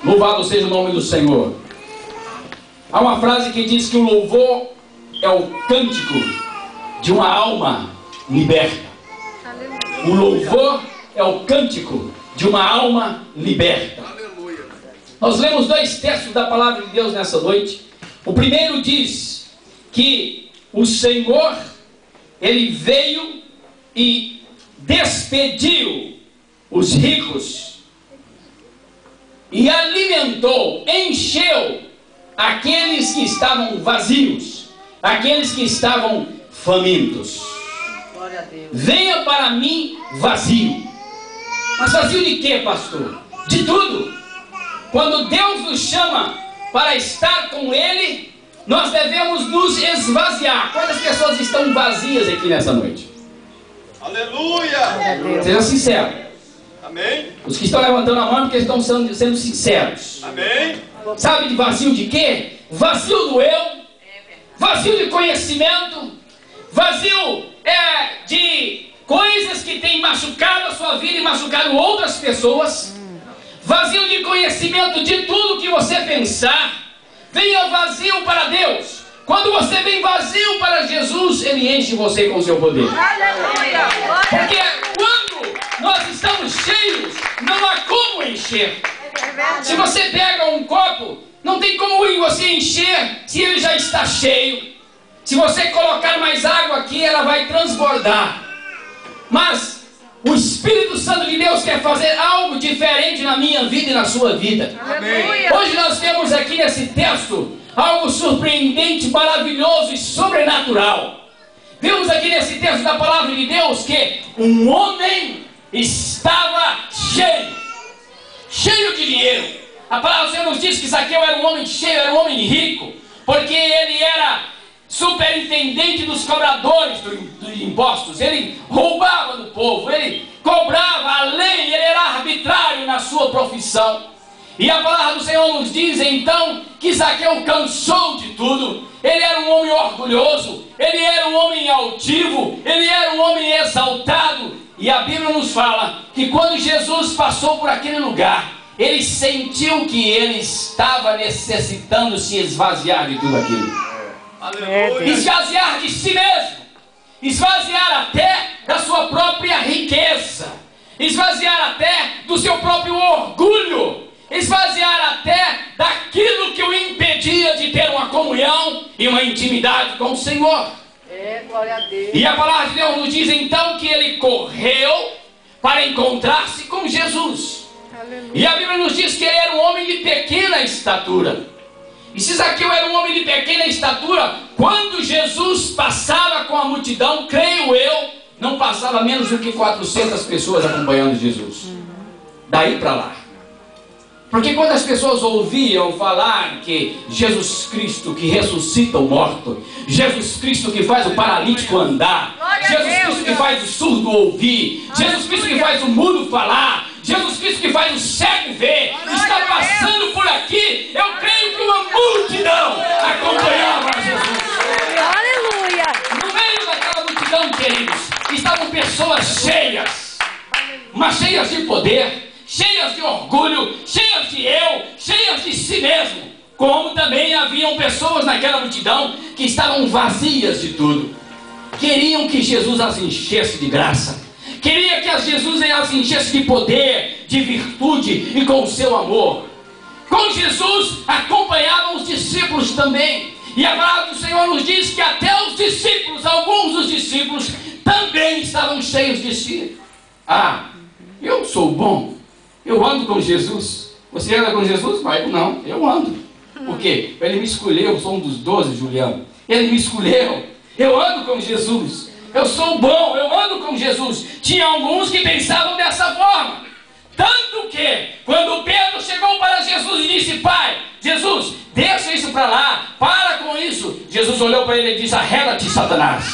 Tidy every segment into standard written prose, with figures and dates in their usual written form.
Louvado seja o nome do Senhor. Há uma frase que diz que o louvor é o cântico de uma alma liberta. O louvor é o cântico de uma alma liberta. Nós lemos dois textos da palavra de Deus nessa noite. O primeiro diz que o Senhor, Ele veio e despediu os ricos e alimentou, encheu aqueles que estavam vazios, aqueles que estavam famintos. Glória a Deus. Venha para mim vazio. Mas vazio de quê, pastor? De tudo. Quando Deus nos chama para estar com Ele, nós devemos nos esvaziar. Quantas pessoas estão vazias aqui nessa noite? Aleluia! Seja sincero. Amém? Os que estão levantando a mão porque estão sendo sinceros. Amém? Sabe de vazio de quê? Vazio do eu, vazio de conhecimento, vazio de coisas que têm machucado a sua vida e machucado outras pessoas, vazio de conhecimento de tudo que você pensar. Venha vazio para Deus. Quando você vem vazio para Jesus, Ele enche você com o seu poder. Aleluia. Porque quando nós estamos cheios, não há como encher. Se você pega um copo, não tem como você encher se ele já está cheio. Se você colocar mais água aqui, ela vai transbordar. Mas o Espírito Santo de Deus quer fazer algo diferente na minha vida e na sua vida. Amém. Hoje nós temos aqui nesse texto algo surpreendente, maravilhoso e sobrenatural. Vimos aqui nesse texto da palavra de Deus que um homem estava cheio de dinheiro. A palavra do Senhor nos diz que Zaqueu era um homem cheio, era um homem rico, porque ele era superintendente dos cobradores dos impostos. Ele roubava do povo, ele cobrava a lei, ele era arbitrário na sua profissão. E a palavra do Senhor nos diz então que Zaqueu cansou de tudo. Ele era um homem orgulhoso, ele era um homem altivo, ele era um homem exaltado. E a Bíblia nos fala que quando Jesus passou por aquele lugar, ele sentiu que ele estava necessitando se esvaziar de tudo aquilo. Aleluia! Esvaziar de si mesmo, esvaziar até da sua própria riqueza, esvaziar até do seu próprio orgulho, esvaziar até daquilo que o impedia de ter uma comunhão e uma intimidade com o Senhor. Glória a Deus. E a palavra de Deus nos diz então que ele correu para encontrar-se com Jesus. Aleluia. E a Bíblia nos diz que ele era um homem de pequena estatura. E se Zaqueu era um homem de pequena estatura, quando Jesus passava com a multidão, creio eu, não passava menos do que 400 pessoas acompanhando Jesus. Daí para lá. Porque quando as pessoas ouviam falar que Jesus Cristo que ressuscita o morto, Jesus Cristo que faz o paralítico andar, Jesus Cristo que faz o surdo ouvir, Jesus Cristo que faz o mudo falar, Jesus Cristo que faz o cego ver, está passando por aqui, eu creio que uma multidão acompanhava Jesus. Aleluia. No meio daquela multidão, queridos, estavam pessoas cheias, mas cheias de poder, cheias de orgulho, cheias de eu, cheias de si mesmo. Como também haviam pessoas naquela multidão que estavam vazias de tudo. Queriam que Jesus as enchesse de graça. Queria que Jesus as enchesse de poder, de virtude e com o seu amor. Com Jesus acompanhavam os discípulos também. E a palavra do Senhor nos diz que até os discípulos, alguns dos discípulos, também estavam cheios de si. Ah, eu sou bom. Eu ando com Jesus. Você anda com Jesus? Vai, não, eu ando. Por quê? Ele me escolheu, eu sou um dos 12, Juliano. Ele me escolheu. Eu ando com Jesus. Eu sou bom, eu ando com Jesus. Tinha alguns que pensavam dessa forma. Tanto que, quando Pedro chegou para Jesus e disse: Pai, Jesus, deixa isso para lá, para com isso. Jesus olhou para ele e disse: arreda-te, Satanás.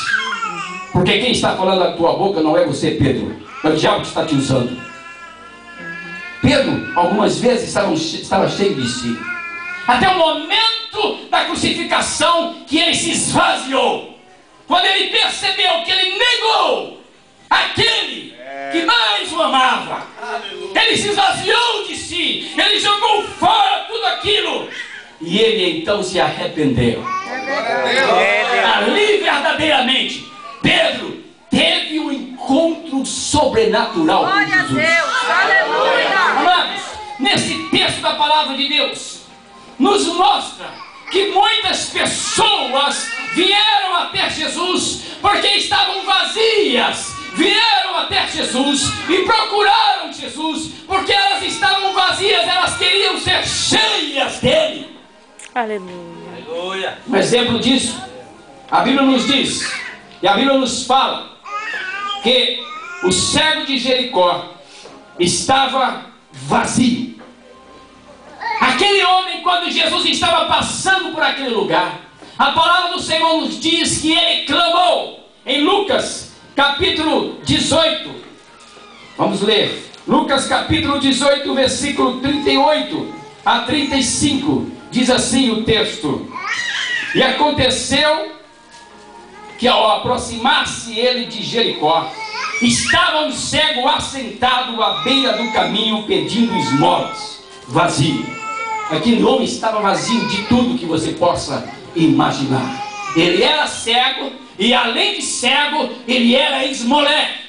Porque quem está falando da tua boca não é você, Pedro. É o diabo que está te usando. Pedro, algumas vezes, estava cheio de si. Até o momento da crucificação, que ele se esvaziou. Quando ele percebeu que ele negou aquele que mais o amava. Ele se esvaziou de si. si, ele jogou fora tudo aquilo. E ele então se arrependeu. Ali verdadeiramente, Pedro teve um encontro sobrenatural com Glória a Jesus. Deus. Aleluia. Amados, nesse texto da palavra de Deus, nos mostra que muitas pessoas vieram até Jesus porque estavam vazias. Vieram até Jesus e procuraram Jesus porque elas estavam vazias, elas queriam ser cheias dele. Aleluia. Um exemplo disso, a Bíblia nos diz, e a Bíblia nos fala, que o cego de Jericó estava vazio. Aquele homem, quando Jesus estava passando por aquele lugar, a palavra do Senhor nos diz que ele clamou. Em Lucas capítulo 18, vamos ler, Lucas capítulo 18, versículo 38 a 35, diz assim o texto: e aconteceu que ao aproximar-se ele de Jericó, estava um cego assentado à beira do caminho pedindo esmolas, vazio. Aquele homem estava vazio de tudo que você possa imaginar. Ele era cego e além de cego, ele era esmoleque.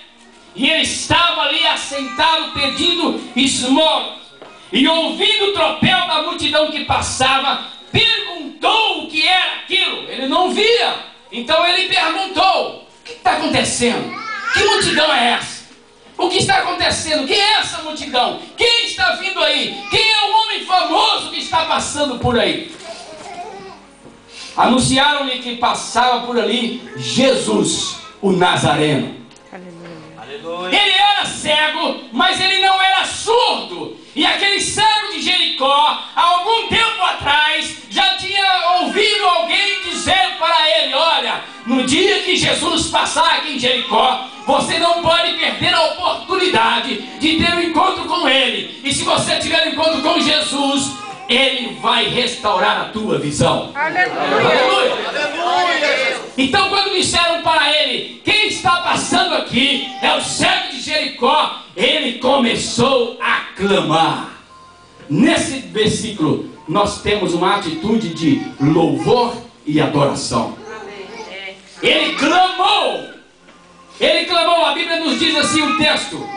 E ele estava ali assentado pedindo esmolas. E ouvindo o tropel da multidão que passava, perguntou o que era aquilo. Ele não via. Então ele perguntou: o que está acontecendo? Que multidão é essa? O que está acontecendo? Quem é essa multidão? Quem está vindo aí? Quem é o homem famoso que está passando por aí? Anunciaram-lhe que passava por ali Jesus, o Nazareno. Aleluia. Ele era cego, mas ele não era surdo. E aquele cego de Jericó, há algum tempo atrás, já tinha ouvido alguém dizer para ele: olha, no dia que Jesus passar aqui em Jericó, você não pode perder a oportunidade de ter um encontro com ele. E se você tiver um encontro com Jesus, ele vai restaurar a tua visão. Aleluia. Aleluia. Então quando disseram para ele: quem está passando aqui é o cego de Jericó, ele começou a clamar. Nesse versículo nós temos uma atitude de louvor e adoração. Ele clamou. Ele clamou. A Bíblia nos diz assim o texto: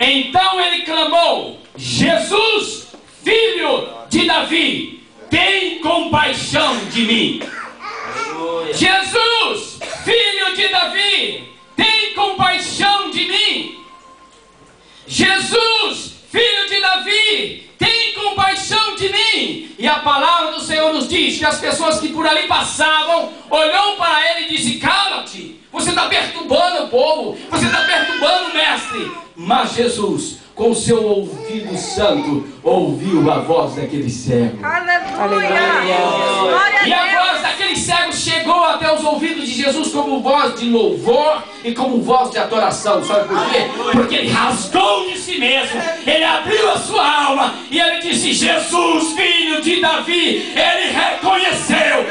então ele clamou: Jesus, filho de Davi, tem compaixão de mim. Aleluia. Jesus, filho de Davi, tem compaixão de mim. Jesus, filho de Davi, tem compaixão de mim. E a palavra do Senhor nos diz que as pessoas que por ali passavam olhou para ele e disse: cala-te, você está perturbando o povo, você está perturbando o mestre. Mas Jesus, com o seu ouvido santo, ouviu a voz daquele cego. Aleluia. E a voz daquele cego chegou até os ouvidos de Jesus como voz de louvor e como voz de adoração. Sabe por quê? Porque ele rasgou de si mesmo, ele abriu a sua alma e ele disse: Jesus, filho de Davi. Ele reconheceu